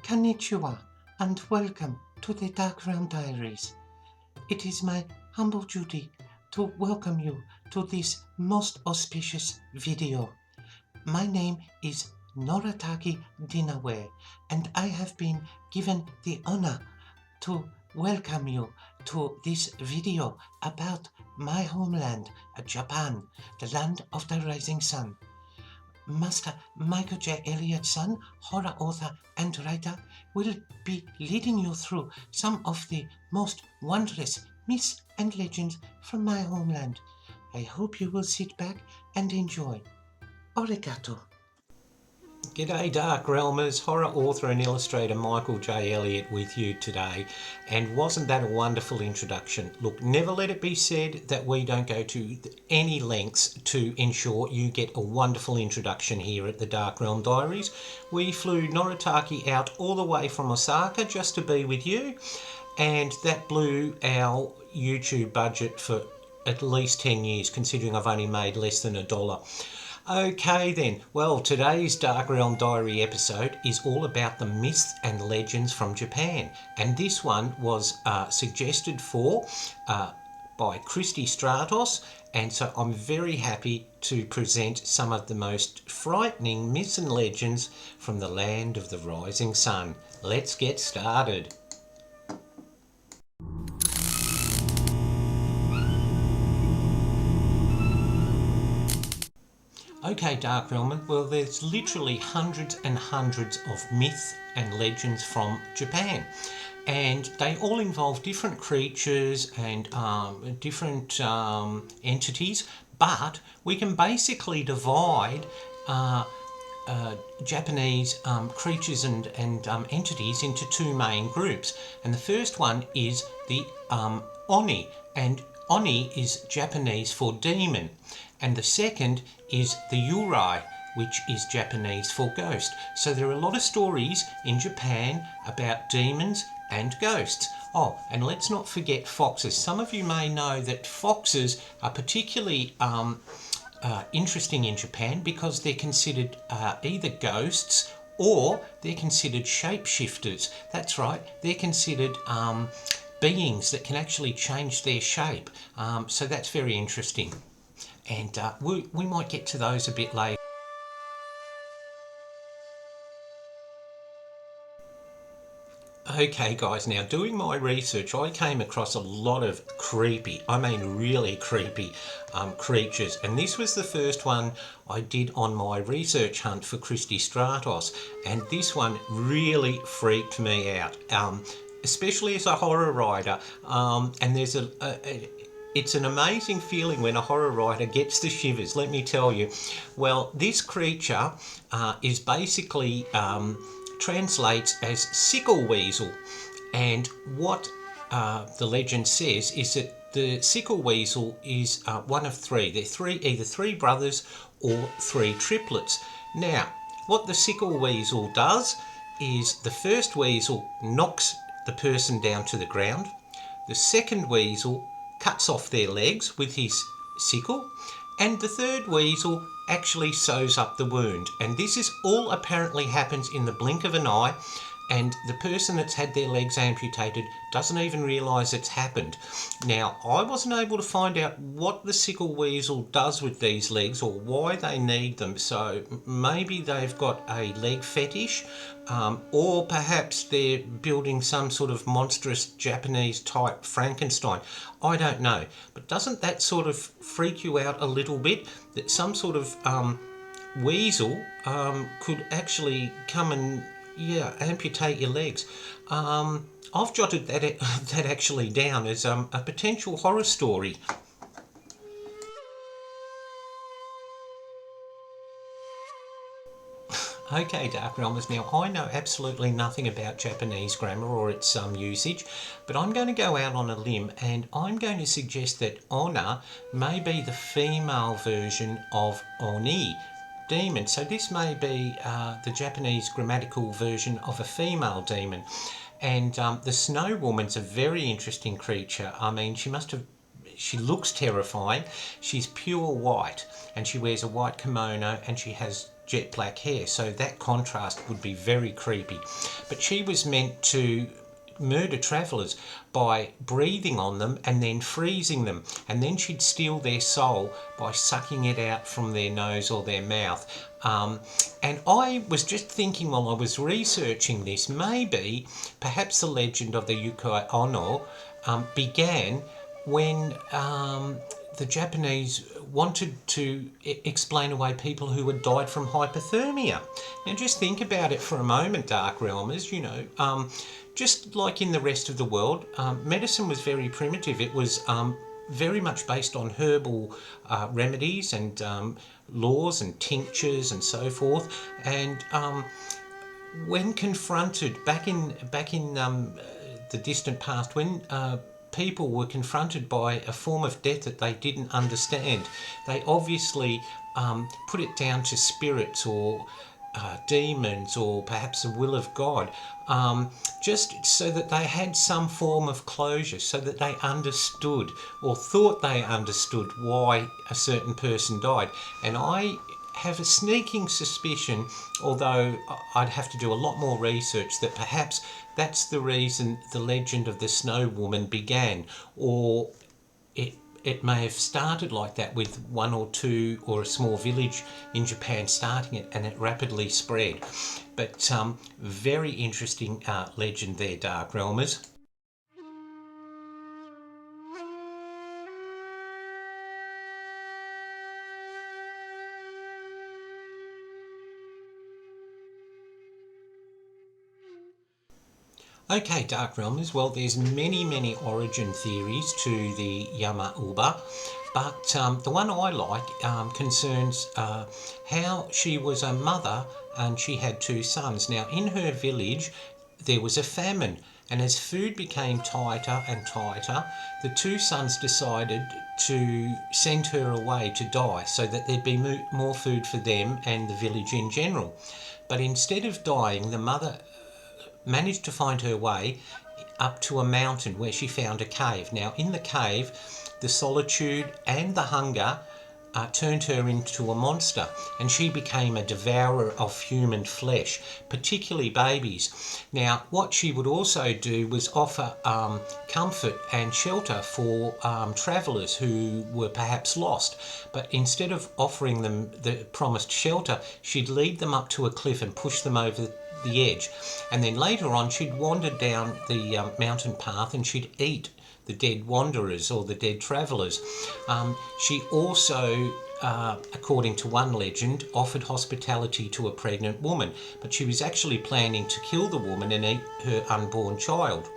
Konnichiwa and welcome to the Dark Realm Diaries. It is my humble duty to welcome you to this most auspicious video. My name is Noritaki Dinawe and I have been given the honor to welcome you to this video about my homeland, Japan, the land of the rising sun. Master Michael J. Elliott's son, horror author and writer, will be leading you through some of the most wondrous myths and legends from my homeland. I hope you will sit back and enjoy. Arigato. G'day Dark Realmers, horror author and illustrator Michael J. Elliott with you today, and wasn't that a wonderful introduction? Look, never let it be said that we don't go to any lengths to ensure you get a wonderful introduction here at the Dark Realm Diaries. We flew Noritaki out all the way from Osaka just to be with you, and that blew our YouTube budget for at least 10 years, considering I've only made less than $1. Okay then, well, today's Dark Realm Diary episode is all about the myths and legends from Japan, and this one was suggested by Christy Stratos, and so I'm very happy to present some of the most frightening myths and legends from the land of the rising sun. Let's get started. Okay, Dark Realm, well, there's literally hundreds and hundreds of myths and legends from Japan, and they all involve different creatures and different entities, but we can basically divide Japanese creatures and entities into two main groups. And the first one is the Oni, and Oni is Japanese for demon. And the second is the Yurei, which is Japanese for ghost. So there are a lot of stories in Japan about demons and ghosts. Oh, and let's not forget foxes. Some of you may know that foxes are particularly interesting in Japan because they're considered either ghosts or they're considered shapeshifters. That's right, they're considered beings that can actually change their shape. So that's very interesting. And we might get to those a bit later. Okay guys, now doing my research, I came across a lot of creepy, I mean really creepy creatures, and this was the first one I did on my research hunt for Christy Stratos, and this one really freaked me out, especially as a horror writer, and there's it's an amazing feeling when a horror writer gets the shivers, let me tell you. Well, this creature is basically translates as sickle weasel, and what the legend says is that the sickle weasel is one of three. They're either three brothers or three triplets. Now, what the sickle weasel does is the first weasel knocks the person down to the ground, the second weasel cuts off their legs with his sickle, and the third weasel actually sews up the wound. And this is all apparently happens in the blink of an eye, and the person that's had their legs amputated doesn't even realise it's happened. Now, I wasn't able to find out what the sickle weasel does with these legs or why they need them, so maybe they've got a leg fetish, or perhaps they're building some sort of monstrous Japanese type Frankenstein. I don't know, but doesn't that sort of freak you out a little bit, that some sort of weasel could actually come and amputate your legs? I've jotted that actually down as a potential horror story. Okay, Dark Realmers, now I know absolutely nothing about Japanese grammar or its usage, but I'm going to go out on a limb and I'm going to suggest that Onna may be the female version of Oni, demon. So this may be the Japanese grammatical version of a female demon. And the Snow Woman's a very interesting creature. I mean, she looks terrifying. She's pure white and she wears a white kimono and she has jet black hair, so that contrast would be very creepy. But she was meant to murder travellers by breathing on them and then freezing them, and then she'd steal their soul by sucking it out from their nose or their mouth. And I was just thinking while I was researching this, perhaps the legend of the Yukei Ono began when the Japanese wanted to explain away people who had died from hypothermia. Now just think about it for a moment, Dark Realmers. Just like in the rest of the world, medicine was very primitive. It was very much based on herbal remedies and laws and tinctures and so forth. And when confronted back in the distant past, when people were confronted by a form of death that they didn't understand, they obviously put it down to spirits or demons or perhaps the will of God, just so that they had some form of closure, so that they understood or thought they understood why a certain person died. And I have a sneaking suspicion, although I'd have to do a lot more research, that perhaps that's the reason the legend of the Snow Woman began, or it may have started like that with one or two or a small village in Japan starting it, and it rapidly spread. But very interesting legend there, Dark Realmers. Okay, Dark Realmers, well, there's many origin theories to the Yama Uba, but the one I like concerns how she was a mother and she had two sons. Now, in her village, there was a famine, and as food became tighter and tighter, the two sons decided to send her away to die so that there'd be more food for them and the village in general. But instead of dying, the mother managed to find her way up to a mountain where she found a cave. Now, in the cave, the solitude and the hunger turned her into a monster, and she became a devourer of human flesh, particularly babies. Now, what she would also do was offer comfort and shelter for travellers who were perhaps lost, but instead of offering them the promised shelter, she'd lead them up to a cliff and push them over the edge. And then later on, she'd wander down the mountain path and she'd eat the dead wanderers or the dead travellers. She also, according to one legend, offered hospitality to a pregnant woman, but she was actually planning to kill the woman and eat her unborn child.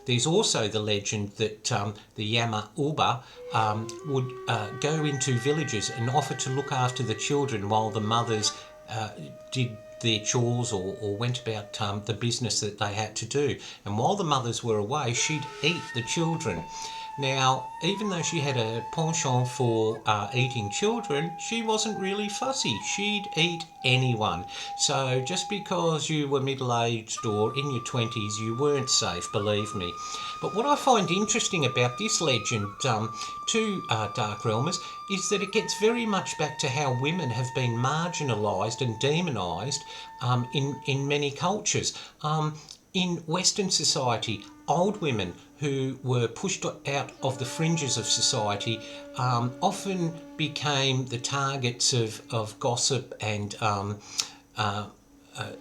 There's also the legend that the Yama Uba would go into villages and offer to look after the children while the mothers did their chores or went about the business that they had to do. And while the mothers were away, she'd eat the children. Now, even though she had a penchant for eating children, she wasn't really fussy. She'd eat anyone. So just because you were middle-aged or in your 20s, you weren't safe, believe me. But what I find interesting about this legend to Dark Realmers is that it gets very much back to how women have been marginalised and demonised in many cultures. In Western society, old women who were pushed out of the fringes of society often became the targets of gossip and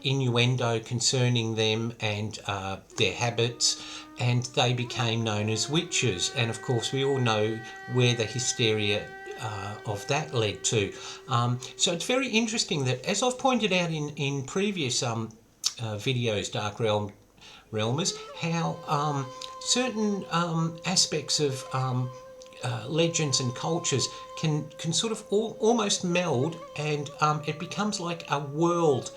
innuendo concerning them and their habits, and they became known as witches. And of course, we all know where the hysteria of that led to. So it's very interesting that, as I've pointed out in previous videos, Dark Realmers, how certain aspects of legends and cultures can sort of almost meld, and it becomes like a world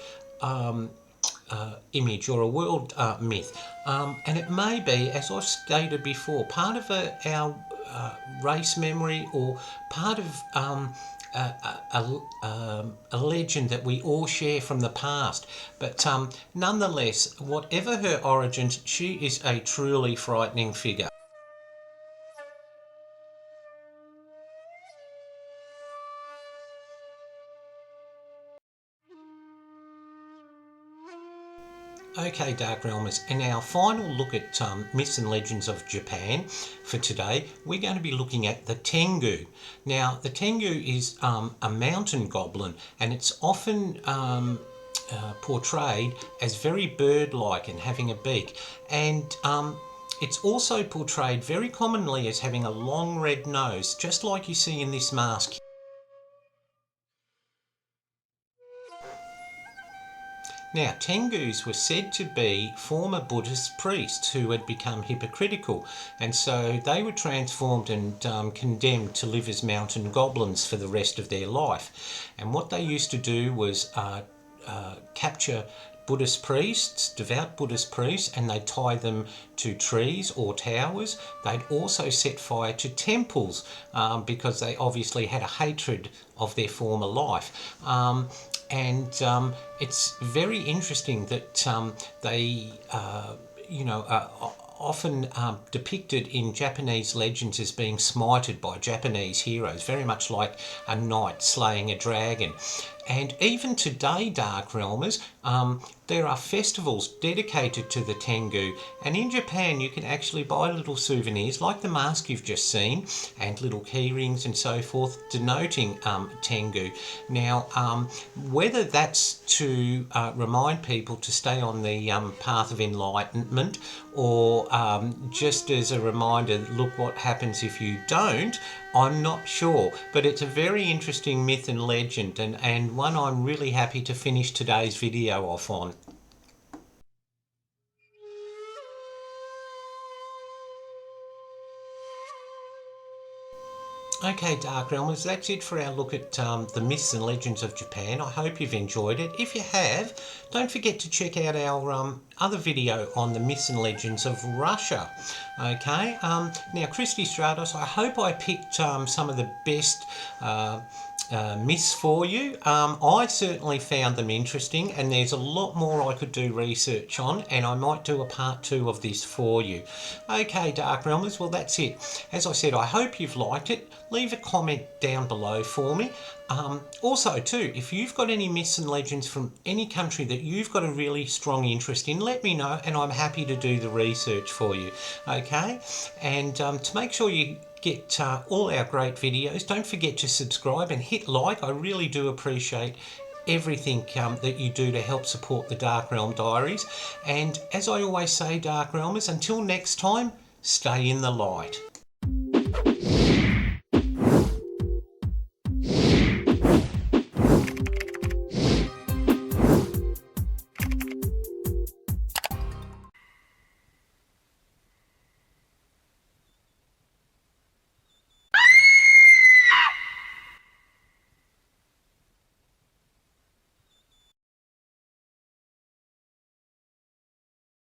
image or a world myth. And it may be, as I've stated before, part of our race memory, or part of a legend that we all share from the past. But nonetheless, whatever her origins, she is a truly frightening figure. Okay, Dark Realmers, in our final look at myths and legends of Japan for today, we're going to be looking at the Tengu. Now, the Tengu is a mountain goblin, and it's often portrayed as very bird-like and having a beak. And it's also portrayed very commonly as having a long red nose, just like you see in this mask. Now, Tengus were said to be former Buddhist priests who had become hypocritical, and so they were transformed and condemned to live as mountain goblins for the rest of their life. And what they used to do was capture Buddhist priests, devout Buddhist priests, and they'd tie them to trees or towers. They'd also set fire to temples because they obviously had a hatred of their former life. It's very interesting that they, often depicted in Japanese legends as being smited by Japanese heroes, very much like a knight slaying a dragon. And even today, Dark Realmers, there are festivals dedicated to the Tengu, and in Japan you can actually buy little souvenirs like the mask you've just seen and little key rings and so forth denoting Tengu. Now, whether that's to remind people to stay on the path of enlightenment, or just as a reminder, look what happens if you don't, I'm not sure, but it's a very interesting myth and legend, and one I'm really happy to finish today's video off on. Okay, Dark Realmers, that's it for our look at the myths and legends of Japan. I hope you've enjoyed it. If you have, don't forget to check out our other video on the myths and legends of Russia. Okay, now Christy Stratos, I hope I picked some of the best myths for you. I certainly found them interesting, and there's a lot more I could do research on, and I might do a part 2 of this for you. Okay, Dark Realmers, well that's it. As I said, I hope you've liked it. Leave a comment down below for me. Also too, if you've got any myths and legends from any country that you've got a really strong interest in, let me know and I'm happy to do the research for you. Okay, and to make sure you get all our great videos, don't forget to subscribe and hit like. I really do appreciate everything that you do to help support the Dark Realm Diaries. And as I always say, Dark Realmers, until next time, stay in the light.